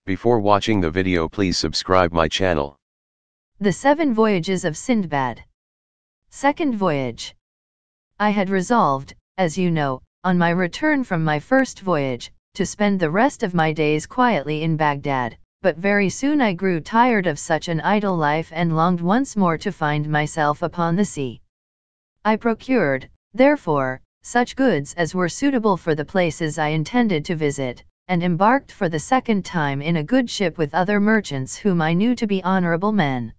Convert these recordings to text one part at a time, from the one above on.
Before watching the video, please subscribe my channel. The 7 Voyages of Sindbad. Second voyage. I had resolved, as you know, on my return from my first voyage, to spend the rest of my days quietly in Baghdad, but very soon I grew tired of such an idle life and longed once more to find myself upon the sea. I procured, therefore, such goods as were suitable for the places I intended to visit, and embarked for the second time in a good ship with other merchants whom I knew to be honorable men.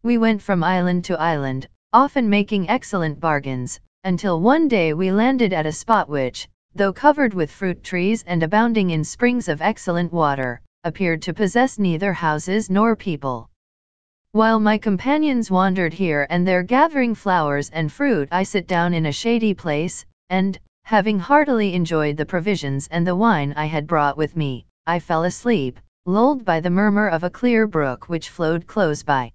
We went from island to island, often making excellent bargains, until one day we landed at a spot which, though covered with fruit trees and abounding in springs of excellent water, appeared to possess neither houses nor people. While my companions wandered here and there gathering flowers and fruit, I sat down in a shady place, and, having heartily enjoyed the provisions and the wine I had brought with me, I fell asleep, lulled by the murmur of a clear brook which flowed close by.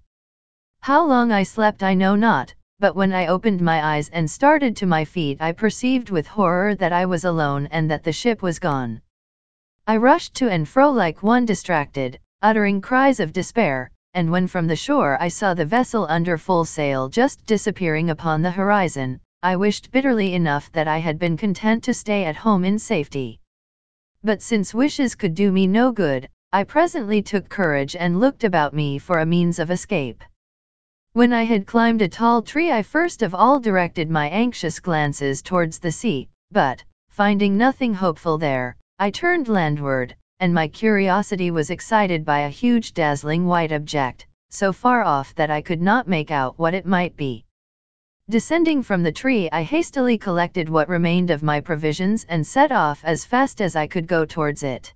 How long I slept I know not, but when I opened my eyes and started to my feet, I perceived with horror that I was alone and that the ship was gone. I rushed to and fro like one distracted, uttering cries of despair, and when from the shore I saw the vessel under full sail just disappearing upon the horizon, I wished bitterly enough that I had been content to stay at home in safety. But since wishes could do me no good, I presently took courage and looked about me for a means of escape. When I had climbed a tall tree, I first of all directed my anxious glances towards the sea, but, finding nothing hopeful there, I turned landward, and my curiosity was excited by a huge dazzling white object, so far off that I could not make out what it might be. Descending from the tree, I hastily collected what remained of my provisions and set off as fast as I could go towards it.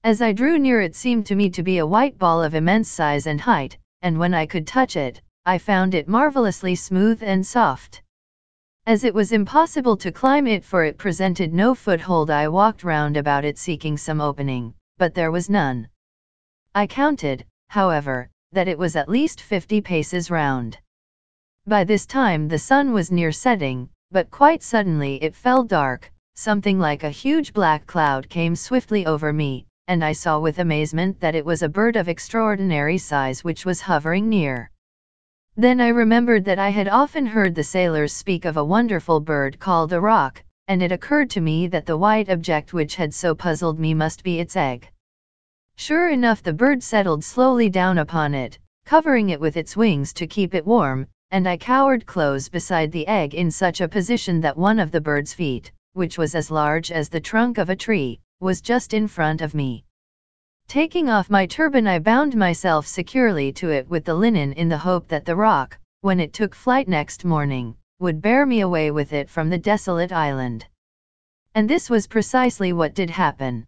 As I drew near, it seemed to me to be a white ball of immense size and height, and when I could touch it, I found it marvelously smooth and soft. As it was impossible to climb it, for it presented no foothold, I walked round about it seeking some opening, but there was none. I counted, however, that it was at least 50 paces round. By this time the sun was near setting, but quite suddenly it fell dark, something like a huge black cloud came swiftly over me, and I saw with amazement that it was a bird of extraordinary size which was hovering near. Then I remembered that I had often heard the sailors speak of a wonderful bird called a roc, and it occurred to me that the white object which had so puzzled me must be its egg. Sure enough, the bird settled slowly down upon it, covering it with its wings to keep it warm, and I cowered close beside the egg in such a position that one of the bird's feet, which was as large as the trunk of a tree, was just in front of me. Taking off my turban, I bound myself securely to it with the linen in the hope that the roc, when it took flight next morning, would bear me away with it from the desolate island. And this was precisely what did happen.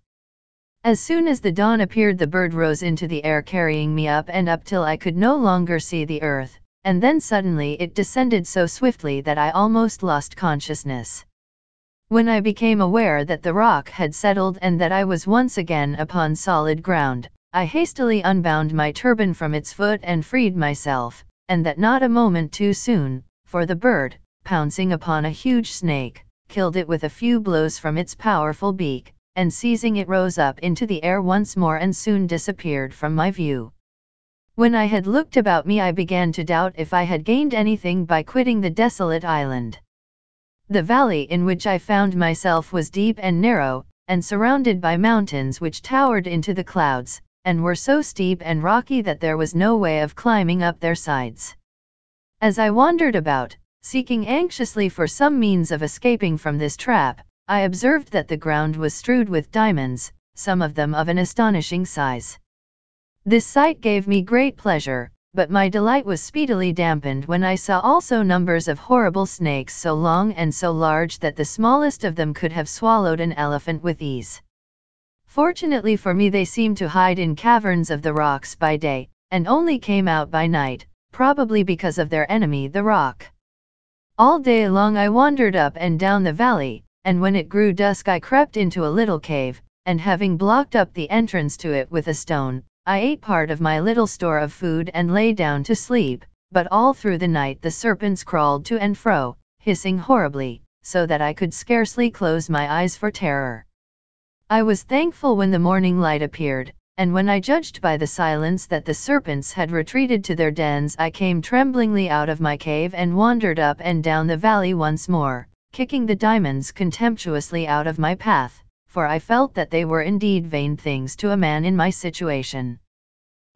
As soon as the dawn appeared, the bird rose into the air, carrying me up and up till I could no longer see the earth, and then suddenly it descended so swiftly that I almost lost consciousness. When I became aware that the roc had settled and that I was once again upon solid ground, I hastily unbound my turban from its foot and freed myself, and that not a moment too soon, for the bird, pouncing upon a huge snake, killed it with a few blows from its powerful beak, and seizing it rose up into the air once more and soon disappeared from my view. When I had looked about me, I began to doubt if I had gained anything by quitting the desolate island. The valley in which I found myself was deep and narrow, and surrounded by mountains which towered into the clouds, and were so steep and rocky that there was no way of climbing up their sides. As I wandered about, seeking anxiously for some means of escaping from this trap, I observed that the ground was strewed with diamonds, some of them of an astonishing size. This sight gave me great pleasure, but my delight was speedily dampened when I saw also numbers of horrible snakes so long and so large that the smallest of them could have swallowed an elephant with ease. Fortunately for me, they seemed to hide in caverns of the rocks by day, and only came out by night, probably because of their enemy the roc. All day long I wandered up and down the valley, and when it grew dusk I crept into a little cave, and having blocked up the entrance to it with a stone, I ate part of my little store of food and lay down to sleep, but all through the night the serpents crawled to and fro, hissing horribly, so that I could scarcely close my eyes for terror. I was thankful when the morning light appeared, and when I judged by the silence that the serpents had retreated to their dens, I came tremblingly out of my cave and wandered up and down the valley once more, kicking the diamonds contemptuously out of my path, for I felt that they were indeed vain things to a man in my situation.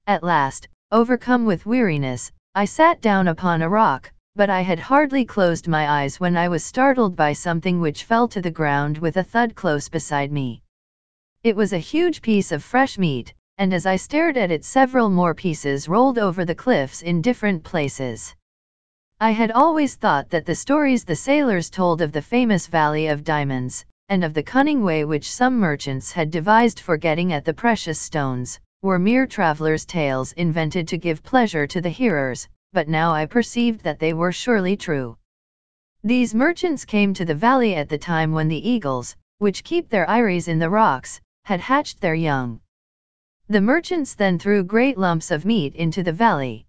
At last, overcome with weariness, I sat down upon a rock, but I had hardly closed my eyes when I was startled by something which fell to the ground with a thud close beside me. It was a huge piece of fresh meat, and as I stared at it several more pieces rolled over the cliffs in different places. I had always thought that the stories the sailors told of the famous Valley of Diamonds, and of the cunning way which some merchants had devised for getting at the precious stones, were mere travelers' tales invented to give pleasure to the hearers, but now I perceived that they were surely true. These merchants came to the valley at the time when the eagles, which keep their eyries in the rocks, had hatched their young. The merchants then threw great lumps of meat into the valley.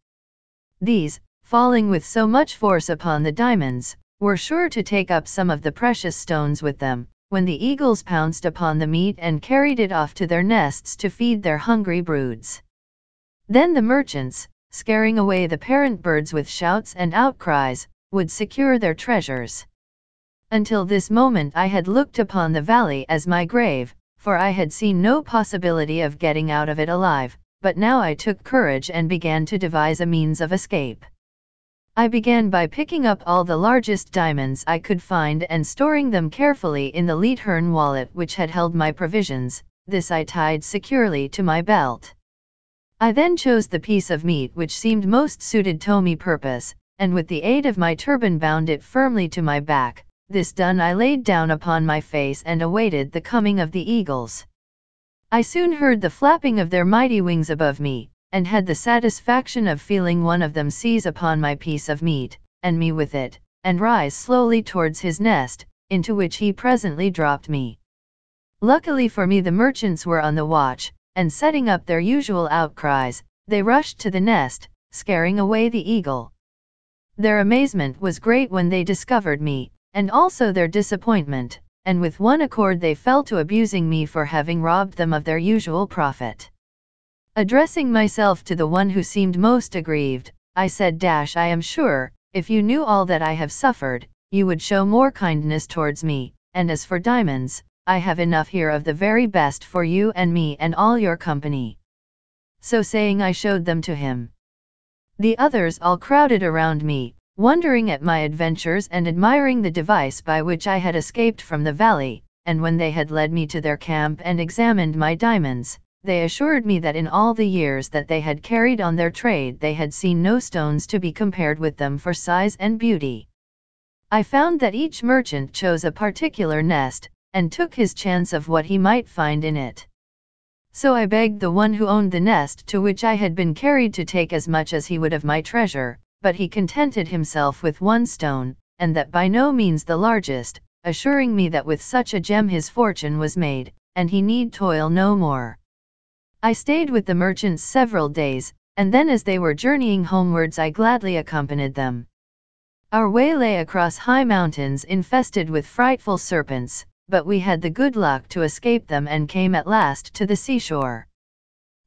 These, falling with so much force upon the diamonds, were sure to take up some of the precious stones with them, when the eagles pounced upon the meat and carried it off to their nests to feed their hungry broods. Then the merchants, scaring away the parent birds with shouts and outcries, would secure their treasures. Until this moment I had looked upon the valley as my grave, for I had seen no possibility of getting out of it alive, but now I took courage and began to devise a means of escape. I began by picking up all the largest diamonds I could find and storing them carefully in the leathern wallet which had held my provisions. This I tied securely to my belt. I then chose the piece of meat which seemed most suited to my purpose, and with the aid of my turban bound it firmly to my back. This done, I laid down upon my face and awaited the coming of the eagles. I soon heard the flapping of their mighty wings above me, and had the satisfaction of feeling one of them seize upon my piece of meat, and me with it, and rise slowly towards his nest, into which he presently dropped me. Luckily for me the merchants were on the watch, and setting up their usual outcries, they rushed to the nest, scaring away the eagle. Their amazement was great when they discovered me, and also their disappointment, and with one accord they fell to abusing me for having robbed them of their usual profit. Addressing myself to the one who seemed most aggrieved, I said, I am sure, if you knew all that I have suffered, you would show more kindness towards me, and as for diamonds, I have enough here of the very best for you and me and all your company. So saying, I showed them to him. The others all crowded around me, wondering at my adventures and admiring the device by which I had escaped from the valley, and when they had led me to their camp and examined my diamonds, they assured me that in all the years that they had carried on their trade they had seen no stones to be compared with them for size and beauty. I found that each merchant chose a particular nest, and took his chance of what he might find in it. So I begged the one who owned the nest to which I had been carried to take as much as he would of my treasure, but he contented himself with one stone, and that by no means the largest, assuring me that with such a gem his fortune was made, and he need toil no more. I stayed with the merchants several days, and then as they were journeying homewards I gladly accompanied them. Our way lay across high mountains infested with frightful serpents, but we had the good luck to escape them and came at last to the seashore.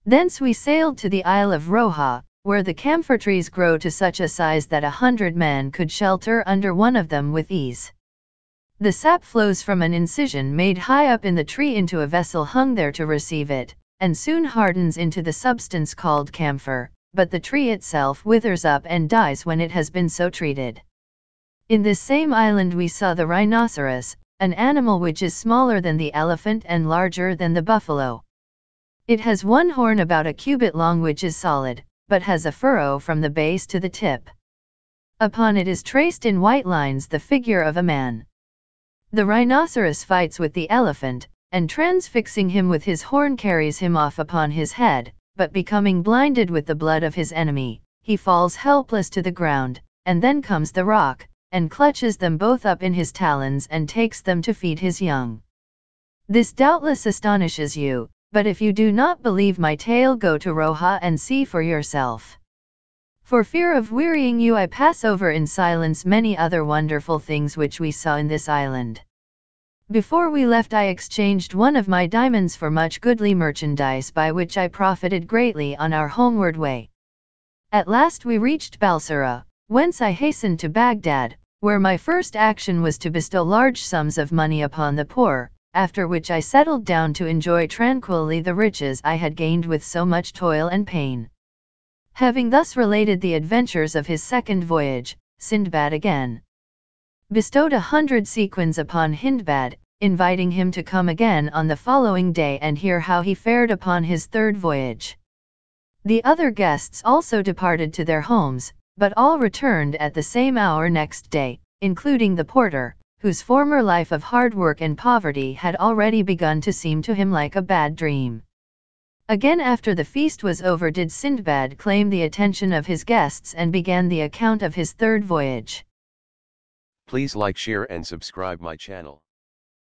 Thence we sailed to the Isle of Roha, where the camphor trees grow to such a size that 100 men could shelter under one of them with ease. The sap flows from an incision made high up in the tree into a vessel hung there to receive it, and soon hardens into the substance called camphor, but the tree itself withers up and dies when it has been so treated. In this same island we saw the rhinoceros, an animal which is smaller than the elephant and larger than the buffalo. It has one horn about a cubit long which is solid, but has a furrow from the base to the tip. Upon it is traced in white lines the figure of a man. The rhinoceros fights with the elephant, and transfixing him with his horn carries him off upon his head, but becoming blinded with the blood of his enemy, he falls helpless to the ground, and then comes the roc, and clutches them both up in his talons and takes them to feed his young. This doubtless astonishes you, but if you do not believe my tale, go to Roha and see for yourself. For fear of wearying you I pass over in silence many other wonderful things which we saw in this island. Before we left I exchanged one of my diamonds for much goodly merchandise, by which I profited greatly on our homeward way. At last we reached Balsara, whence I hastened to Baghdad, where my first action was to bestow large sums of money upon the poor, after which I settled down to enjoy tranquilly the riches I had gained with so much toil and pain. Having thus related the adventures of his second voyage, Sindbad again bestowed 100 sequins upon Hindbad, inviting him to come again on the following day and hear how he fared upon his third voyage. The other guests also departed to their homes, but all returned at the same hour next day, including the porter, whose former life of hard work and poverty had already begun to seem to him like a bad dream. Again after the feast was over did Sindbad claim the attention of his guests and began the account of his third voyage. Please like, share and subscribe my channel.